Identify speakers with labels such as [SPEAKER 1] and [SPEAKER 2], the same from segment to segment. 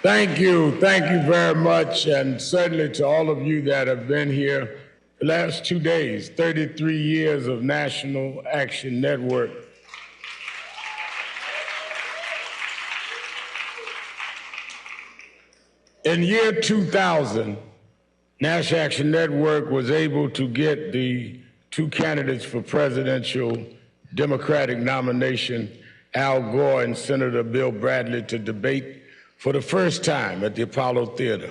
[SPEAKER 1] Thank you very much, and certainly to all of you that have been here the last 2 days, 33 years of National Action Network. In year 2000, National Action Network was able to get the two candidates for presidential Democratic nomination, Al Gore and Senator Bill Bradley, to debate for the first time at the Apollo Theater.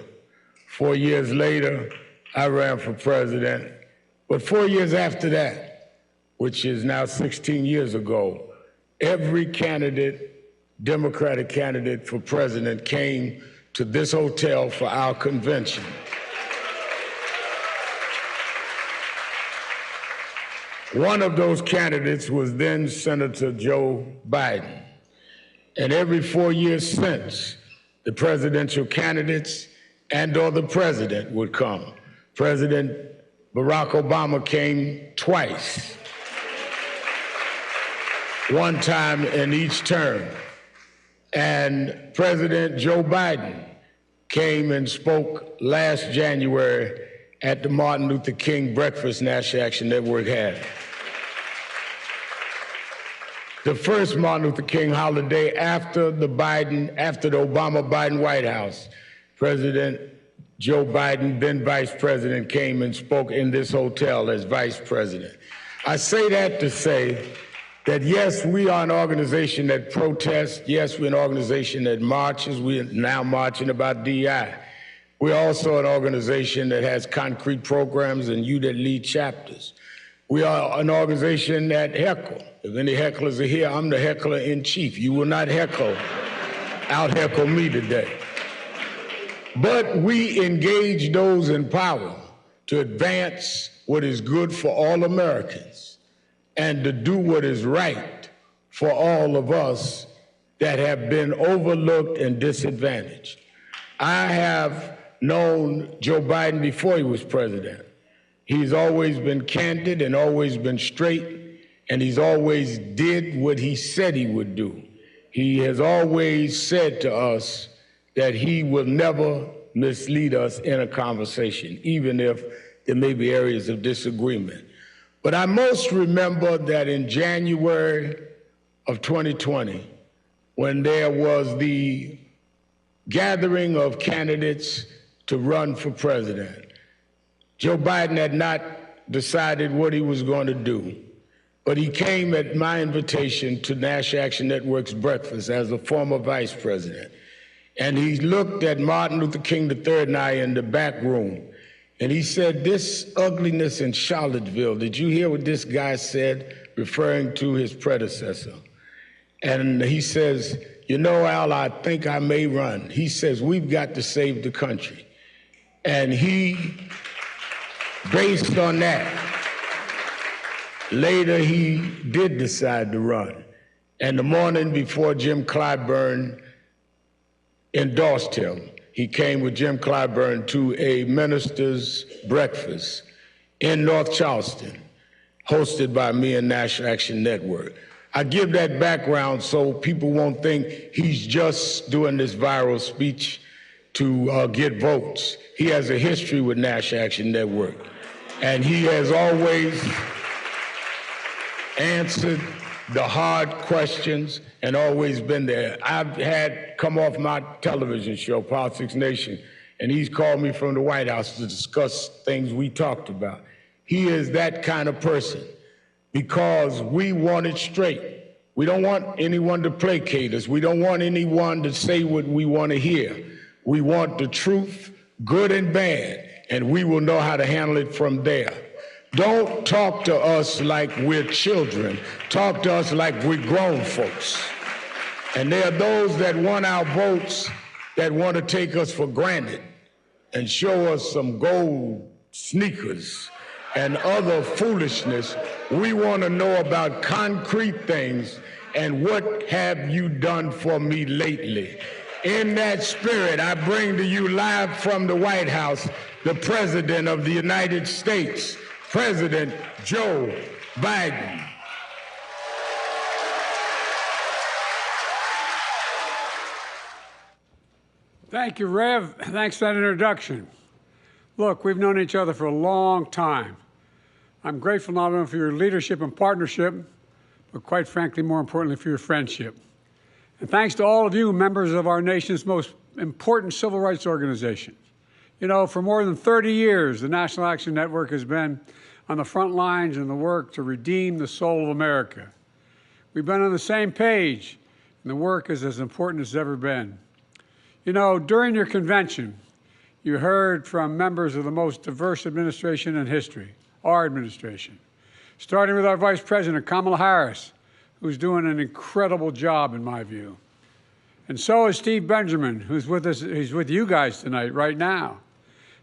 [SPEAKER 1] 4 years later, I ran for president. But 4 years after that, which is now 16 years ago, every candidate, Democratic candidate for president, came to this hotel for our convention. One of those candidates was then Senator Joe Biden. And every 4 years since, the presidential candidates and/or the president would come. President Barack Obama came twice, one time in each term. And President Joe Biden came and spoke last January at the Martin Luther King breakfast National Action Network had. The first Martin Luther King holiday after the Obama-Biden White House. President Joe Biden, then vice president, came and spoke in this hotel as vice president. I say that to say that yes, we are an organization that protests. Yes, we're an organization that marches. We're now marching about DI. We're also an organization that has concrete programs and you that lead chapters. We are an organization that heckle. If any hecklers are here, I'm the heckler in chief. You will not out-heckle me today. But we engage those in power to advance what is good for all Americans and to do what is right for all of us that have been overlooked and disadvantaged. I have known Joe Biden before he was president. He's always been candid and always been straight, and he's always did what he said he would do. He has always said to us that he will never mislead us in a conversation, even if there may be areas of disagreement. But I most remember that in January of 2020, when there was the gathering of candidates to run for president, Joe Biden had not decided what he was going to do, but he came at my invitation to National Action Network's breakfast as a former vice president. And he looked at Martin Luther King III and I in the back room, and he said, "This ugliness in Charlottesville, did you hear what this guy said?" referring to his predecessor. And he says, "You know, Al, I think I may run." He says, "We've got to save the country." And he, based on that, later he did decide to run. And the morning before Jim Clyburn endorsed him, he came with Jim Clyburn to a minister's breakfast in North Charleston, hosted by me and National Action Network. I give that background so people won't think he's just doing this viral speech to get votes. He has a history with National Action Network, and he has always answered the hard questions and always been there. I've had come off my television show, Politics Nation, and he's called me from the White House to discuss things we talked about. He is that kind of person because we want it straight. We don't want anyone to placate us. We don't want anyone to say what we want to hear. We want the truth, good and bad, and we will know how to handle it from there. Don't talk to us like we're children. Talk to us like we're grown folks. And there are those that want our votes that want to take us for granted and show us some gold sneakers and other foolishness. We want to know about concrete things and what have you done for me lately. In that spirit, I bring to you live from the White House the President of the United States, President Joe Biden.
[SPEAKER 2] Thank you, Rev. Thanks for that introduction. Look, we've known each other for a long time. I'm grateful not only for your leadership and partnership, but quite frankly, more importantly, for your friendship. And thanks to all of you, members of our nation's most important civil rights organization. You know, for more than 30 years, the National Action Network has been on the front lines in the work to redeem the soul of America. We've been on the same page, and the work is as important as it's ever been. You know, during your convention, you heard from members of the most diverse administration in history, our administration, starting with our Vice President, Kamala Harris, who's doing an incredible job, in my view. And so is Steve Benjamin, who's with us, he's with you guys tonight, right now.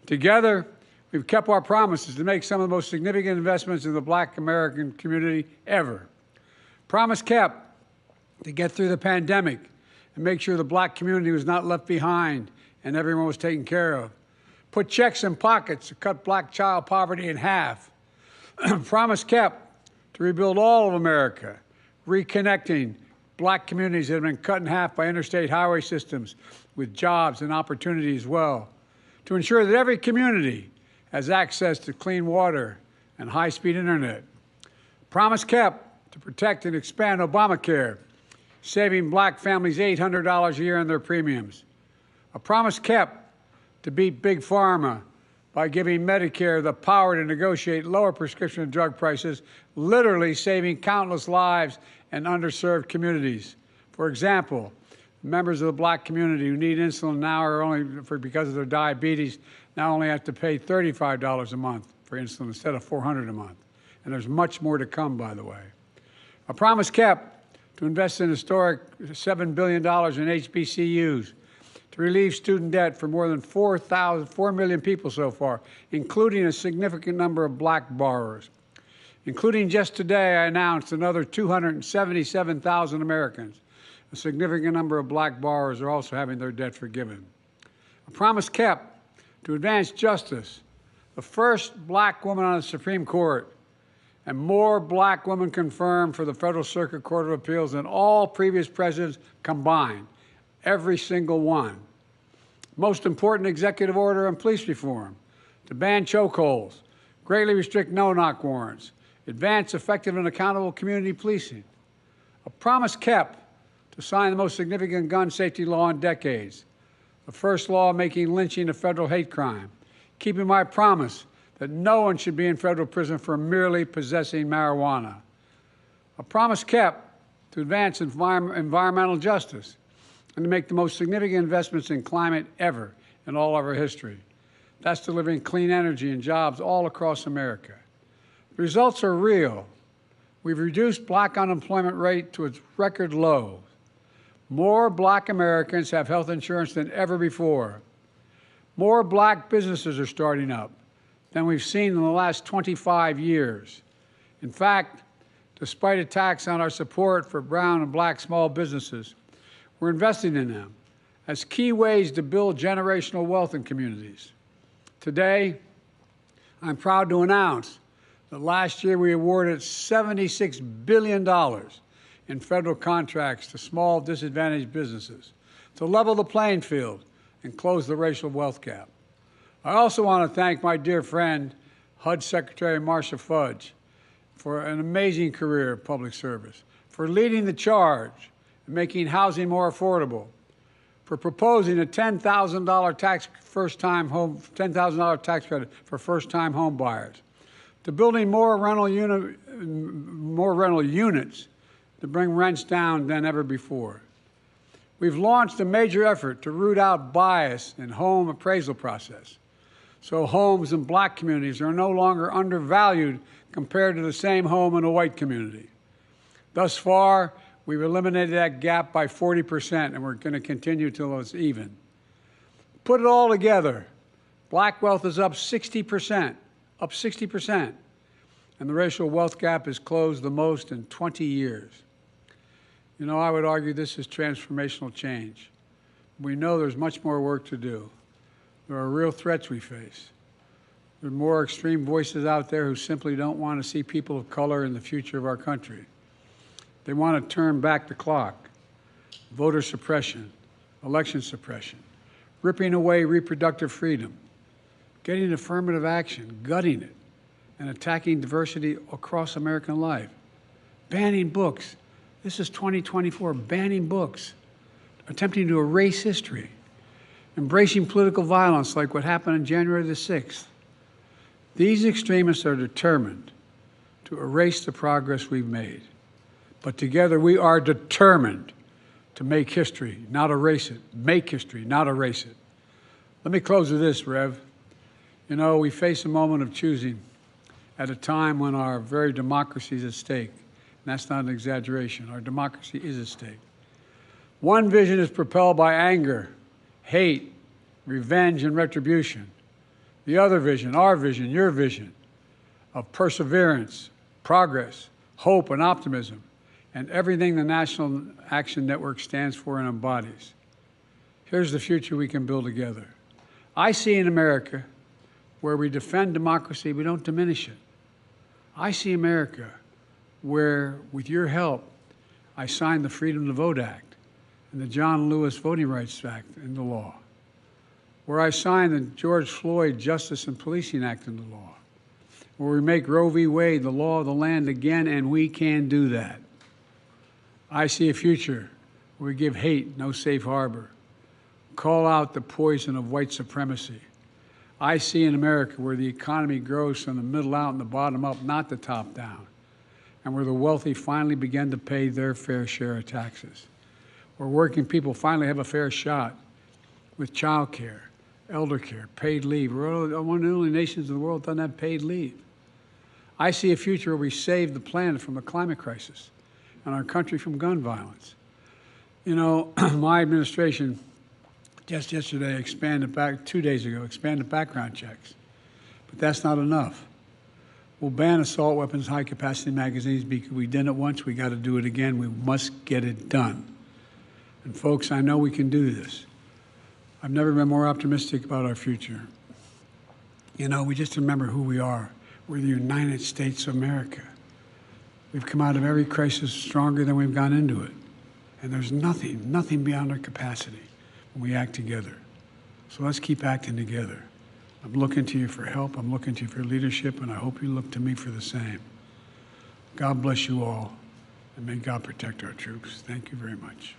[SPEAKER 2] Together, we've kept our promises to make some of the most significant investments in the Black American community ever. Promise kept to get through the pandemic and make sure the Black community was not left behind and everyone was taken care of. Put checks in pockets to cut Black child poverty in half. Promise kept to rebuild all of America, reconnecting Black communities that have been cut in half by interstate highway systems with jobs and opportunity as well. To ensure that every community has access to clean water and high-speed internet. Promise kept to protect and expand Obamacare, saving Black families $800 a year on their premiums. A promise kept to beat Big Pharma by giving Medicare the power to negotiate lower prescription drug prices, literally saving countless lives in underserved communities. For example, members of the Black community who need insulin now are because of their diabetes, now only have to pay $35 a month for insulin instead of $400 a month. And there's much more to come, by the way. A promise kept to invest in historic $7 billion in HBCUs, to relieve student debt for more than 4 million people so far, including a significant number of Black borrowers. Including just today, I announced another 277,000 Americans. A significant number of Black borrowers are also having their debt forgiven. A promise kept to advance justice, the first Black woman on the Supreme Court, and more Black women confirmed for the Federal Circuit Court of Appeals than all previous presidents combined, every single one. Most important executive order on police reform, to ban chokeholds, greatly restrict no-knock warrants, advance effective and accountable community policing. A promise kept to sign the most significant gun safety law in decades, the first law making lynching a federal hate crime, keeping my promise that no one should be in federal prison for merely possessing marijuana. A promise kept to advance environmental justice and to make the most significant investments in climate ever in all of our history. That's delivering clean energy and jobs all across America. The results are real. We've reduced Black unemployment rate to its record low. More Black Americans have health insurance than ever before. More Black businesses are starting up than we've seen in the last 25 years. In fact, despite attacks on our support for brown and Black small businesses, we're investing in them as key ways to build generational wealth in communities. Today, I'm proud to announce that last year we awarded $76 billion in federal contracts to small disadvantaged businesses to level the playing field and close the racial wealth gap. I also want to thank my dear friend, HUD Secretary Marcia Fudge, for an amazing career of public service, for leading the charge in making housing more affordable, for proposing a $10,000 tax credit for first-time home buyers, to building more rental units to bring rents down than ever before. We've launched a major effort to root out bias in home appraisal process, so homes in Black communities are no longer undervalued compared to the same home in a white community. Thus far, we've eliminated that gap by 40%, and we're going to continue till it's even. Put it all together, Black wealth is up 60%, and the racial wealth gap is closed the most in 20 years. You know, I would argue this is transformational change. We know there's much more work to do. There are real threats we face. There are more extreme voices out there who simply don't want to see people of color in the future of our country. They want to turn back the clock. Voter suppression, election suppression, ripping away reproductive freedom, getting affirmative action, gutting it, and attacking diversity across American life, banning books. This is 2024, banning books, attempting to erase history, embracing political violence like what happened on January the 6th. These extremists are determined to erase the progress we've made. But together we are determined to make history, not erase it. Make history, not erase it. Let me close with this, Rev. You know, we face a moment of choosing at a time when our very democracy is at stake. And that's not an exaggeration. Our democracy is at stake. One vision is propelled by anger, hate, revenge, and retribution. The other vision, our vision, your vision, of perseverance, progress, hope, and optimism, and everything the National Action Network stands for and embodies. Here's the future we can build together. I see an America where we defend democracy, we don't diminish it. I see America where, with your help, I signed the Freedom to Vote Act and the John Lewis Voting Rights Act into law, where I signed the George Floyd Justice and Policing Act into law, where we make Roe v. Wade the law of the land again, and we can do that. I see a future where we give hate no safe harbor, call out the poison of white supremacy. I see an America where the economy grows from the middle out and the bottom up, not the top down, and where the wealthy finally begin to pay their fair share of taxes, where working people finally have a fair shot with child care, elder care, paid leave. We're one of the only nations in the world that doesn't have paid leave. I see a future where we save the planet from a climate crisis and our country from gun violence. You know, my administration just yesterday expanded 2 days ago, expanded background checks. But that's not enough. We'll ban assault weapons, high-capacity magazines because we did it once, we got to do it again. We must get it done. And folks, I know we can do this. I've never been more optimistic about our future. You know, we just remember who we are. We're the United States of America. We've come out of every crisis stronger than we've gone into it. And there's nothing beyond our capacity when we act together. So let's keep acting together. I'm looking to you for help. I'm looking to you for leadership, and I hope you look to me for the same. God bless you all, and may God protect our troops. Thank you very much.